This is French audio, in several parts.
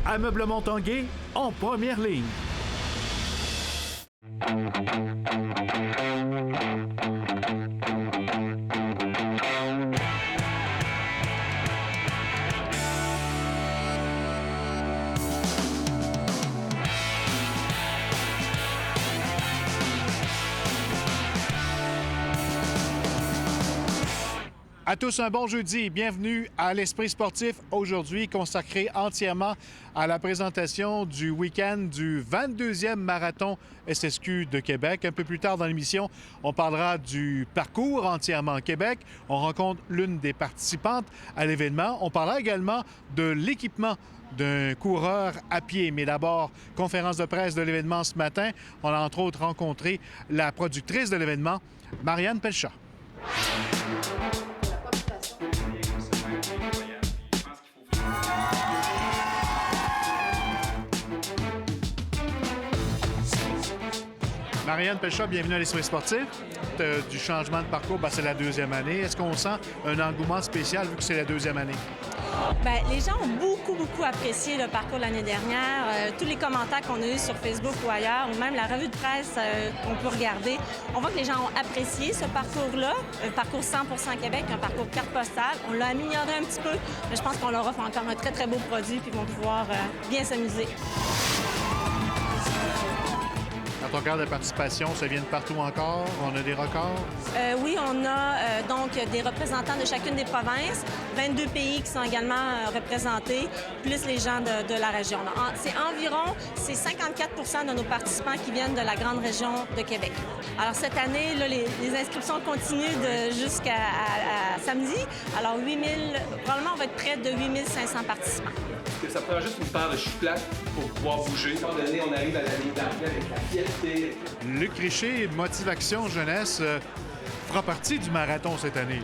Ameublement Tanguay en première ligne. À tous un bon jeudi. Bienvenue à l'Esprit sportif, aujourd'hui consacré entièrement à la présentation du week-end du 22e marathon SSQ de Québec. Un peu plus tard dans l'émission, on parlera du parcours entièrement Québec. On rencontre l'une des participantes à l'événement. On parlera également de l'équipement d'un coureur à pied. Mais d'abord, conférence de presse de l'événement ce matin. On a entre autres rencontré la productrice de l'événement, Marianne Pelchat. Marianne Pelchat, bienvenue à l'Esprit sportif. Du changement de parcours, c'est la deuxième année. Est-ce qu'on sent un engouement spécial vu que c'est la deuxième année? Bien, les gens ont beaucoup apprécié le parcours l'année dernière. Tous les commentaires qu'on a eus sur Facebook ou ailleurs, ou même la revue de presse qu'on peut regarder, on voit que les gens ont apprécié ce parcours-là, un parcours 100% Québec, un parcours carte postale. On l'a amélioré un petit peu, mais je pense qu'on leur offre encore un très beau produit puis ils vont pouvoir bien s'amuser. Quand on regarde la participation, ça vient de partout encore? On a des records? Oui, on a donc des représentants de chacune des provinces, 22 pays qui sont également représentés, plus les gens de la région. C'est environ 54 de nos participants qui viennent de la grande région de Québec. Alors cette année, là, les inscriptions continuent jusqu'à samedi. Alors probablement on va être près de 8500 participants. Ça prend juste une paire de cheveux plates pour pouvoir bouger. À un moment donné, on arrive à la ligne d'arrivée avec la fierté. Luc Richer, Motivation Jeunesse, fera partie du marathon cette année.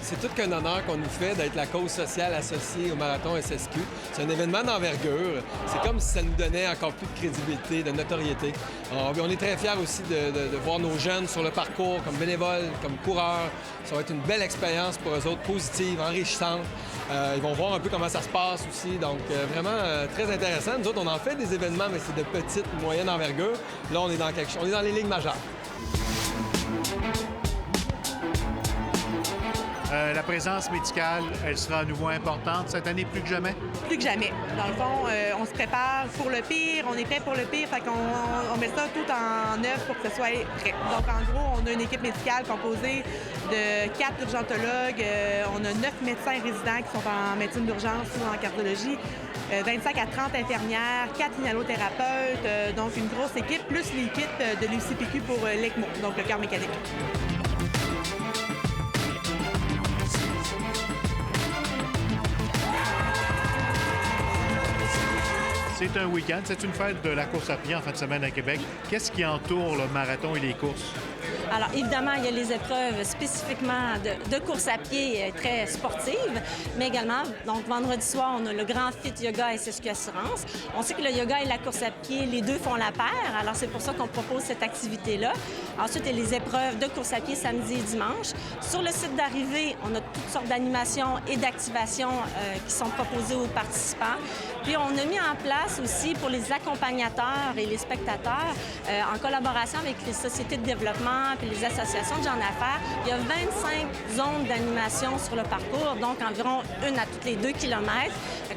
C'est tout qu'un honneur qu'on nous fait d'être la cause sociale associée au marathon SSQ. C'est un événement d'envergure. C'est comme si ça nous donnait encore plus de crédibilité, de notoriété. Alors, on est très fiers aussi de voir nos jeunes sur le parcours comme bénévoles, comme coureurs. Ça va être une belle expérience pour eux autres, positive, enrichissante. Ils vont voir un peu comment ça se passe aussi. Donc, vraiment très intéressant. Nous autres, on en fait des événements, mais c'est de petite, moyenne envergure. Là, on est dans quelque chose. On est dans les ligues majeures. La présence médicale, elle sera à nouveau importante cette année plus que jamais? Plus que jamais. Dans le fond, on se prépare pour le pire, on est prêt pour le pire, fait qu'on met ça tout en œuvre pour que ce soit prêt. Donc, en gros, on a une équipe médicale composée de 4 urgentologues, on a 9 médecins résidents qui sont en médecine d'urgence ou en cardiologie, 25 à 30 infirmières, 4 inhalothérapeutes, donc une grosse équipe, plus l'équipe de l'UCPQ pour l'ECMO, donc le cœur mécanique. C'est un week-end, c'est une fête de la course à pied en fin de semaine à Québec. Qu'est-ce qui entoure le marathon et les courses? Alors, évidemment, il y a les épreuves spécifiquement de course à pied très sportives, mais également, donc vendredi soir, on a le Grand Fit Yoga SSQ Assurance. On sait que le yoga et la course à pied, les deux font la paire, alors c'est pour ça qu'on propose cette activité-là. Ensuite, il y a les épreuves de course à pied samedi et dimanche. Sur le site d'arrivée, on a toutes sortes d'animations et d'activations qui sont proposées aux participants. Puis, on a mis en place aussi pour les accompagnateurs et les spectateurs, en collaboration avec les sociétés de développement et les associations de gens d'affaires, il y a 25 zones d'animation sur le parcours, donc environ une à toutes les 2 kilomètres.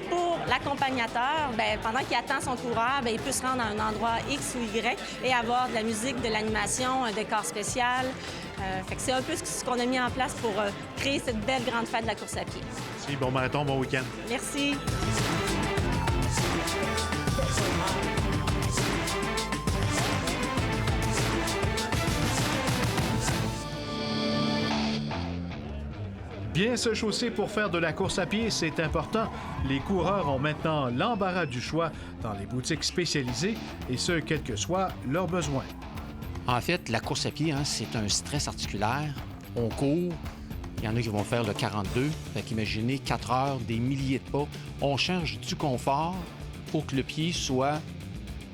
Pour l'accompagnateur, pendant qu'il attend son coureur, il peut se rendre à un endroit X ou Y et avoir de la musique, de l'animation, un décor spécial. C'est un peu ce qu'on a mis en place pour créer cette belle grande fête de la course à pied. Merci, bon marathon, bon week-end. Merci. Bien se chausser pour faire de la course à pied, c'est important. Les coureurs ont maintenant l'embarras du choix dans les boutiques spécialisées, et ce, quels que soient leurs besoins. En fait, la course à pied, c'est un stress articulaire. On court. Il y en a qui vont faire le 42. Fait qu'imaginez 4 heures, des milliers de pas. On cherche du confort pour que le pied soit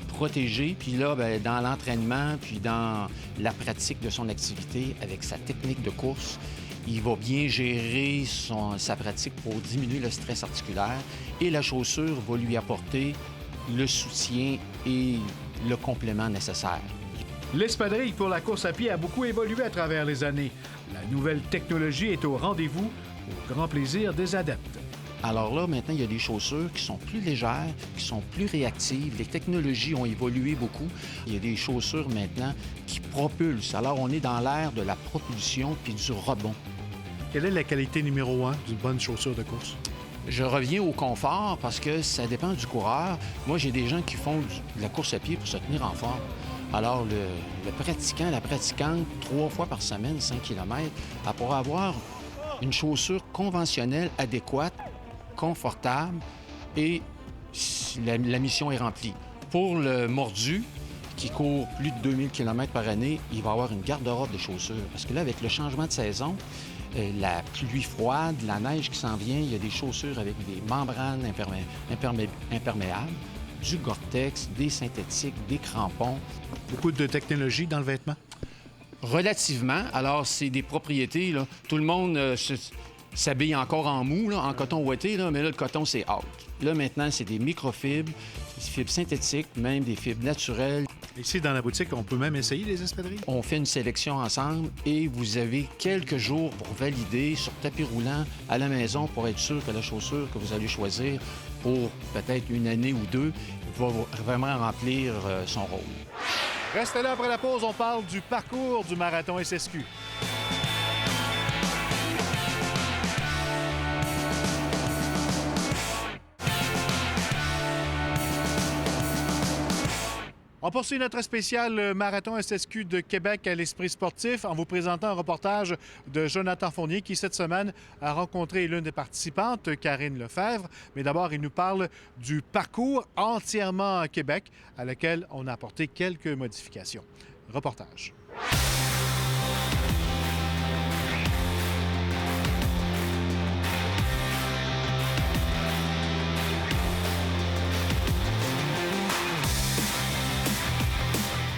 protégé. Puis là, dans l'entraînement, puis dans la pratique de son activité avec sa technique de course, il va bien gérer sa pratique pour diminuer le stress articulaire et la chaussure va lui apporter le soutien et le complément nécessaire. L'espadrille pour la course à pied a beaucoup évolué à travers les années. La nouvelle technologie est au rendez-vous, au grand plaisir des adeptes. Alors là, maintenant, il y a des chaussures qui sont plus légères, qui sont plus réactives. Les technologies ont évolué beaucoup. Il y a des chaussures maintenant qui propulsent. Alors, on est dans l'ère de la propulsion puis du rebond. Quelle est la qualité numéro 1 d'une bonne chaussure de course? Je reviens au confort parce que ça dépend du coureur. Moi, j'ai des gens qui font de la course à pied pour se tenir en forme. Alors, le pratiquant, la pratiquante, 3 fois par semaine, 5 km, elle pourra avoir une chaussure conventionnelle adéquate, confortable et la mission est remplie. Pour le mordu, qui court plus de 2000 km par année, il va avoir une garde-robe de chaussures. Parce que là, avec le changement de saison, la pluie froide, la neige qui s'en vient, il y a des chaussures avec des membranes imperméables, du Gore-Tex, des synthétiques, des crampons. Beaucoup de technologie dans le vêtement? Relativement. Alors, c'est des propriétés, là. Tout le monde s'habille encore en mou, là, en coton ouaté, là, mais là, le coton, c'est out. Là, maintenant, c'est des microfibres, des fibres synthétiques, même des fibres naturelles. Ici, dans la boutique, on peut même essayer les espadrilles? On fait une sélection ensemble et vous avez quelques jours pour valider sur tapis roulant à la maison pour être sûr que la chaussure que vous allez choisir pour peut-être une année ou deux va vraiment remplir son rôle. Restez là après la pause, on parle du parcours du marathon SSQ. On poursuit notre spécial Marathon SSQ de Québec à l'Esprit sportif en vous présentant un reportage de Jonathan Fournier qui, cette semaine, a rencontré l'une des participantes, Karine Lefebvre. Mais d'abord, il nous parle du parcours entièrement à Québec à lequel on a apporté quelques modifications. Reportage.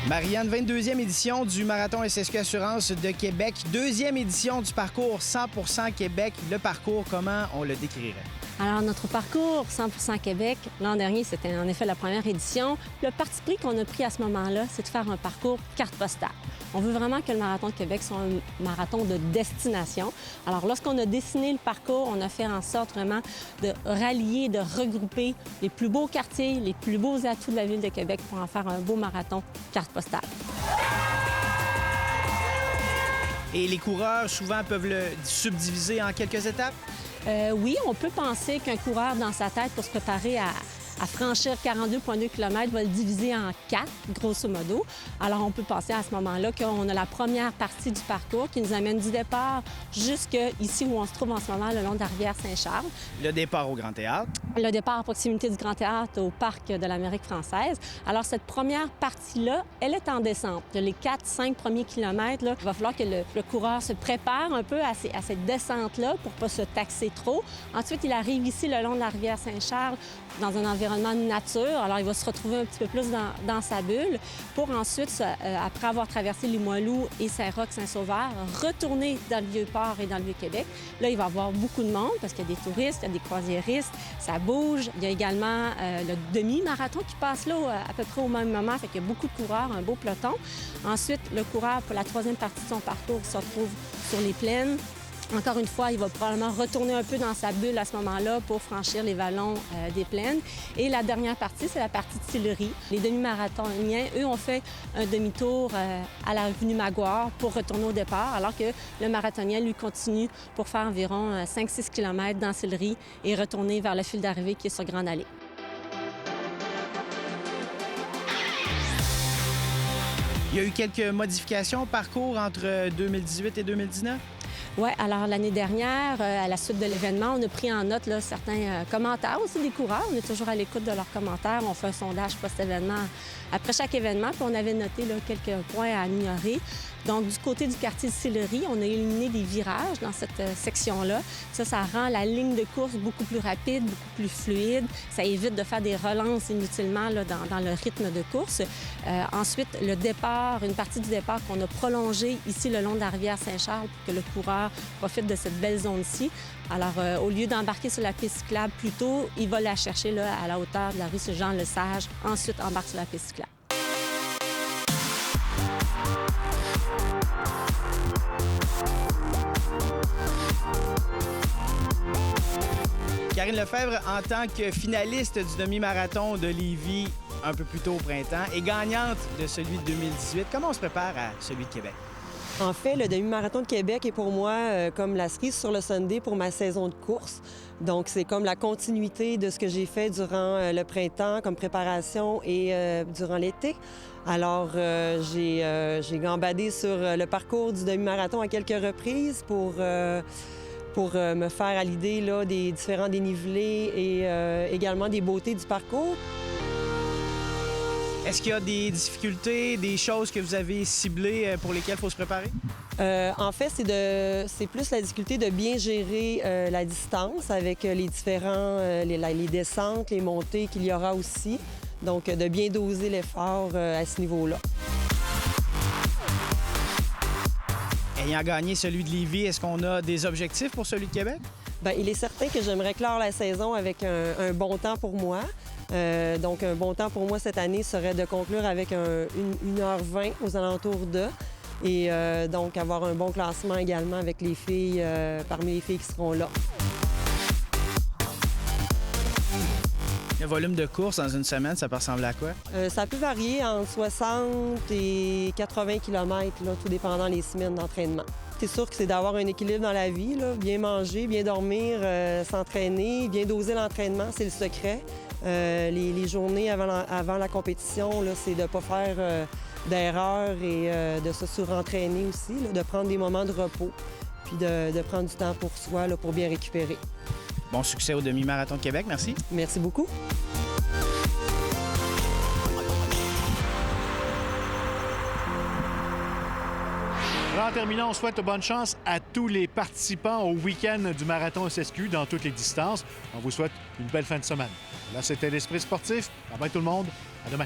Marianne, 22e édition du Marathon SSQ Assurance de Québec, 2e édition du parcours 100% Québec. Le parcours, comment on le décrirait? Alors, notre parcours 100% Québec, l'an dernier, c'était en effet la première édition. Le parti pris qu'on a pris à ce moment-là, c'est de faire un parcours carte postale. On veut vraiment que le Marathon de Québec soit un marathon de destination. Alors, lorsqu'on a dessiné le parcours, on a fait en sorte vraiment de rallier, de regrouper les plus beaux quartiers, les plus beaux atouts de la Ville de Québec pour en faire un beau marathon carte postale. Et les coureurs, souvent, peuvent le subdiviser en quelques étapes? Oui, on peut penser qu'un coureur, dans sa tête, pour se préparer à franchir 42,2 km, va le diviser en 4, grosso modo. Alors, on peut penser à ce moment-là qu'on a la première partie du parcours qui nous amène du départ jusqu'ici où on se trouve en ce moment, le long de la rivière Saint-Charles. Le départ au Grand Théâtre. Le départ à proximité du Grand Théâtre au Parc de l'Amérique française. Alors, cette première partie-là, elle est en descente. Les 4-5 premiers kilomètres, là, il va falloir que le coureur se prépare un peu à cette descente-là pour ne pas se taxer trop. Ensuite, il arrive ici, le long de la rivière Saint-Charles, dans un environnement de nature. Alors, il va se retrouver un petit peu plus dans sa bulle pour ensuite, après avoir traversé les Limoilou et Saint-Roch, Saint-Sauveur, retourner dans le Vieux-Port et dans le Vieux-Québec. Là, il va y avoir beaucoup de monde parce qu'il y a des touristes, il y a des croisiéristes, ça bouge. Il y a également le demi-marathon qui passe là à peu près au même moment. Fait qu'il y a beaucoup de coureurs, un beau peloton. Ensuite, le coureur, pour la troisième partie de son parcours, se retrouve sur les plaines. Encore une fois, il va probablement retourner un peu dans sa bulle à ce moment-là pour franchir les vallons des plaines. Et la dernière partie, c'est la partie de Sillery. Les demi-marathoniens, eux, ont fait un demi-tour à l'avenue Maguire pour retourner au départ, alors que le marathonien, lui, continue pour faire environ 5-6 km dans Sillery et retourner vers le fil d'arrivée qui est sur Grande Allée. Il y a eu quelques modifications au parcours entre 2018 et 2019? Oui, alors l'année dernière, à la suite de l'événement, on a pris en note là, certains commentaires aussi des coureurs. On est toujours à l'écoute de leurs commentaires. On fait un sondage post-événement après chaque événement, puis on avait noté là, quelques points à améliorer. Donc, du côté du quartier de Sillery, on a éliminé des virages dans cette section-là. Ça rend la ligne de course beaucoup plus rapide, beaucoup plus fluide. Ça évite de faire des relances inutilement là, dans le rythme de course. Ensuite, le départ, une partie du départ qu'on a prolongé ici le long de la rivière Saint-Charles pour que le coureur profite de cette belle zone-ci. Alors, au lieu d'embarquer sur la piste cyclable plus tôt, il va la chercher là, à la hauteur de la rue Jean-Lesage. Ensuite, embarque sur la piste cyclable. Karine Lefebvre, en tant que finaliste du demi-marathon de Lévis un peu plus tôt au printemps et gagnante de celui de 2018, comment on se prépare à celui de Québec? En fait, le demi-marathon de Québec est pour moi comme la cerise sur le sundae pour ma saison de course. Donc, c'est comme la continuité de ce que j'ai fait durant le printemps comme préparation et durant l'été. Alors, j'ai gambadé sur le parcours du demi-marathon à quelques reprises pour me faire à l'idée là, des différents dénivelés et également des beautés du parcours. Est-ce qu'il y a des difficultés, des choses que vous avez ciblées pour lesquelles il faut se préparer? En fait, c'est plus la difficulté de bien gérer la distance avec les différents, les descentes, les montées qu'il y aura aussi. Donc, de bien doser l'effort à ce niveau-là. Ayant gagné celui de Lévis, est-ce qu'on a des objectifs pour celui de Québec? Bien, il est certain que j'aimerais clore la saison avec un bon temps pour moi. Donc, un bon temps pour moi cette année serait de conclure avec 1h20 aux alentours de. Et donc, avoir un bon classement également avec les filles, parmi les filles qui seront là. Le volume de course dans une semaine, ça peut ressembler à quoi? Ça peut varier entre 60 et 80 km, là, tout dépendant des semaines d'entraînement. C'est sûr que c'est d'avoir un équilibre dans la vie, là, bien manger, bien dormir, s'entraîner, bien doser l'entraînement, c'est le secret. Les journées avant la compétition, là, c'est de ne pas faire d'erreurs et de se surentraîner aussi, là, de prendre des moments de repos, puis de prendre du temps pour soi là, pour bien récupérer. Bon succès au demi-marathon de Québec, merci. Merci beaucoup. Alors, en terminant, on souhaite bonne chance à tous les participants au week-end du marathon SSQ dans toutes les distances. On vous souhaite une belle fin de semaine. Là, c'était l'Esprit sportif. Bye bye tout le monde. À demain.